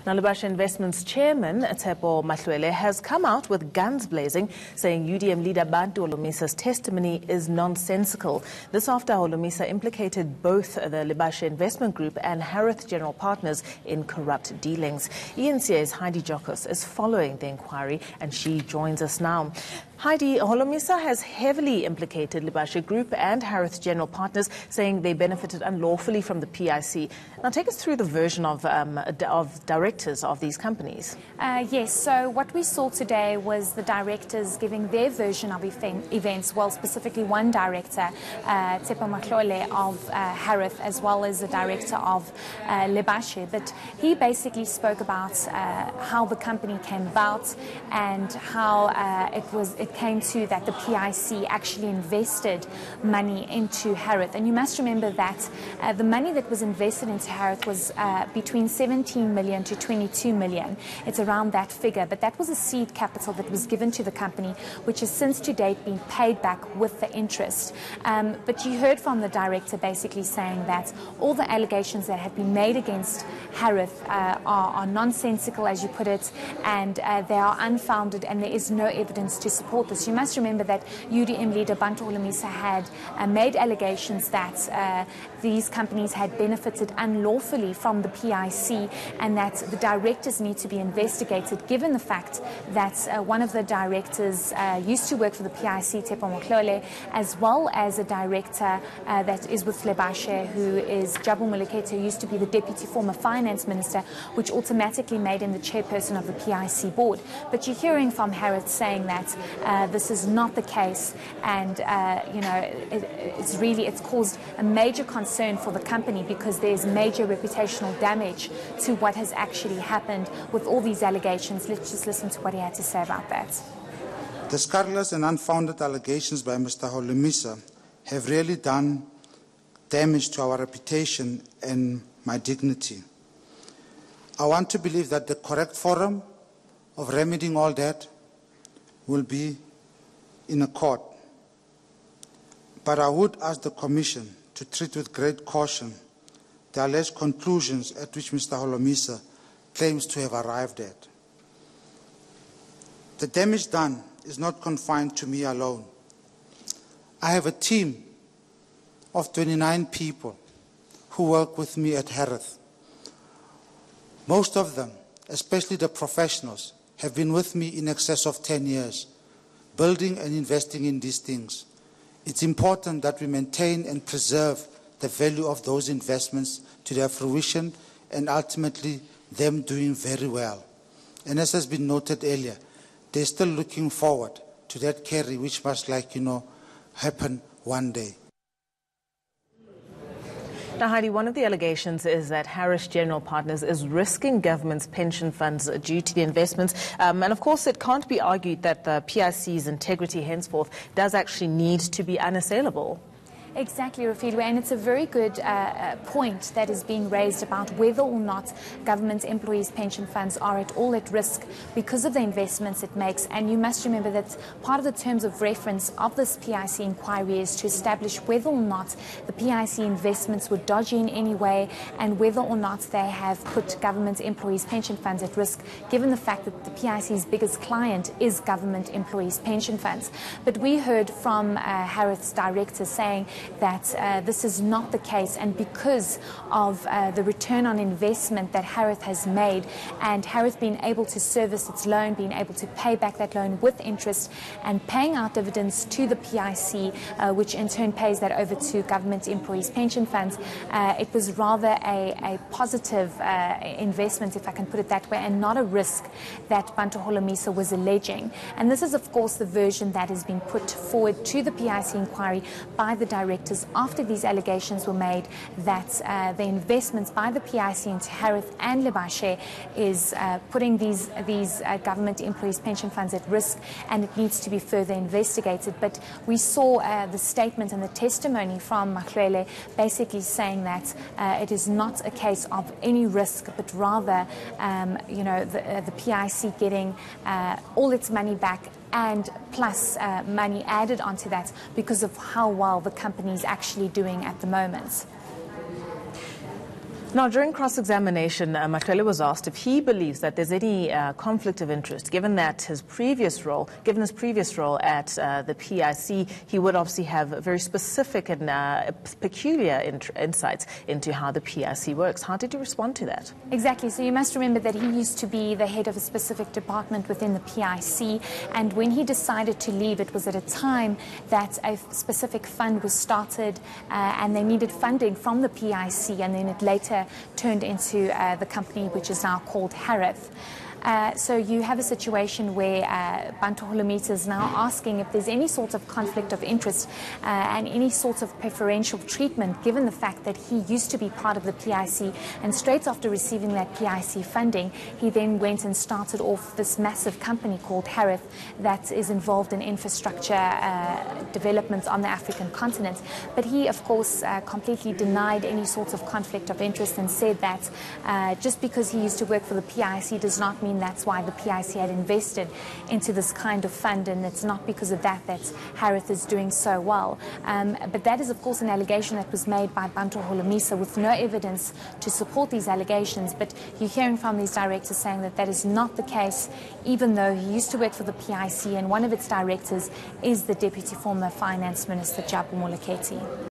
Now, Lebashe Investments Chairman Tshepo Mahloele has come out with guns blazing, saying UDM leader Bantu Holomisa's testimony is nonsensical. This after Holomisa implicated both the Lebashe Investment Group and Harith general partners in corrupt dealings. eNCA's Heidi Giokos is following the inquiry, and she joins us now. Heidi, Holomisa has heavily implicated Lebashe Group and Harith general partners, saying they benefited unlawfully from the PIC. Now, take us through the version of directors of these companies. Yes, so what we saw today was the directors giving their version of events, well, specifically one director, Tshepo Mahloele of Harith, as well as the director of Lebashe. But he basically spoke about how the company came about and how it came to that the PIC actually invested money into Harith. And you must remember that the money that was invested into Harith was between 17 million to 22 million. It's around that figure, but that was a seed capital that was given to the company, which has since to date been paid back with the interest. But you heard from the director basically saying that all the allegations that have been made against Harith are nonsensical, as you put it, and they are unfounded, and there is no evidence to support this. You must remember that UDM leader Bantu Holomisa had made allegations that these companies had benefited unlawfully from the PIC, and that the directors need to be investigated, given the fact that one of the directors used to work for the PIC, Tshepo Mahloele, as well as a director that is with Lebashe, who is Tshepo Mahloele, who used to be the deputy former finance minister, which automatically made him the chairperson of the PIC board. But you're hearing from Harith saying that this is not the case, and it's caused a major concern for the company, because there's major reputational damage to what has actually happened with all these allegations. Let's just listen to what he had to say about that. The scurrilous and unfounded allegations by Mr. Holomisa have really done damage to our reputation and my dignity. I want to believe that the correct forum of remedying all that will be in a court. But I would ask the Commission to treat with great caution the alleged conclusions at which Mr. Holomisa claims to have arrived at. The damage done is not confined to me alone. I have a team of 29 people who work with me at Harith. Most of them, especially the professionals, have been with me in excess of 10 years, building and investing in these things. It's important that we maintain and preserve the value of those investments to their fruition, and ultimately them doing very well. And as has been noted earlier, they're still looking forward to that carry, which must happen one day. Now, Heidi, one of the allegations is that Harith General Partners is risking government's pension funds due to the investments. And of course, it can't be argued that the PIC's integrity henceforth does actually need to be unassailable. Exactly, Rafidwe, and it's a very good point that is being raised about whether or not government employees' pension funds are at all at risk because of the investments it makes. And you must remember that part of the terms of reference of this PIC inquiry is to establish whether or not the PIC investments were dodgy in any way, and whether or not they have put government employees' pension funds at risk, given the fact that the PIC's biggest client is government employees' pension funds. But we heard from Harith's director saying that this is not the case, and because of the return on investment that Harith has made, and Harith being able to service its loan, being able to pay back that loan with interest, and paying out dividends to the PIC, which in turn pays that over to government employees' pension funds, it was rather a positive investment, if I can put it that way, and not a risk that Bantu Holomisa was alleging. And this is, of course, the version that has been put forward to the PIC inquiry by the directors after these allegations were made, that the investments by the PIC into Harith and Lebashe is putting these government employees' pension funds at risk, and it needs to be further investigated. But we saw the statement and the testimony from Mahloele basically saying that it is not a case of any risk, but rather the PIC getting all its money back, and plus money added onto that because of how well the company is actually doing at the moment. Now, during cross-examination, Mahloele was asked if he believes that there's any conflict of interest, given that his previous role at the PIC, he would obviously have very specific and peculiar insights into how the PIC works. How did you respond to that? Exactly. So you must remember that he used to be the head of a specific department within the PIC, and when he decided to leave, it was at a time that a specific fund was started and they needed funding from the PIC, and then it later turned into the company which is now called Harith. So you have a situation where Bantu Holomisa is now asking if there's any sort of conflict of interest and any sort of preferential treatment, given the fact that he used to be part of the PIC, and straight after receiving that PIC funding, he then went and started off this massive company called Harith that is involved in infrastructure developments on the African continent. But he, of course, completely denied any sort of conflict of interest and said that just because he used to work for the PIC does not mean that's why the PIC had invested into this kind of fund, and it's not because of that that Harith is doing so well. But that is, of course, an allegation that was made by Bantu Holomisa with no evidence to support these allegations. But you're hearing from these directors saying that that is not the case, even though he used to work for the PIC, and one of its directors is the Deputy former Finance Minister, Tshepo Mahloele.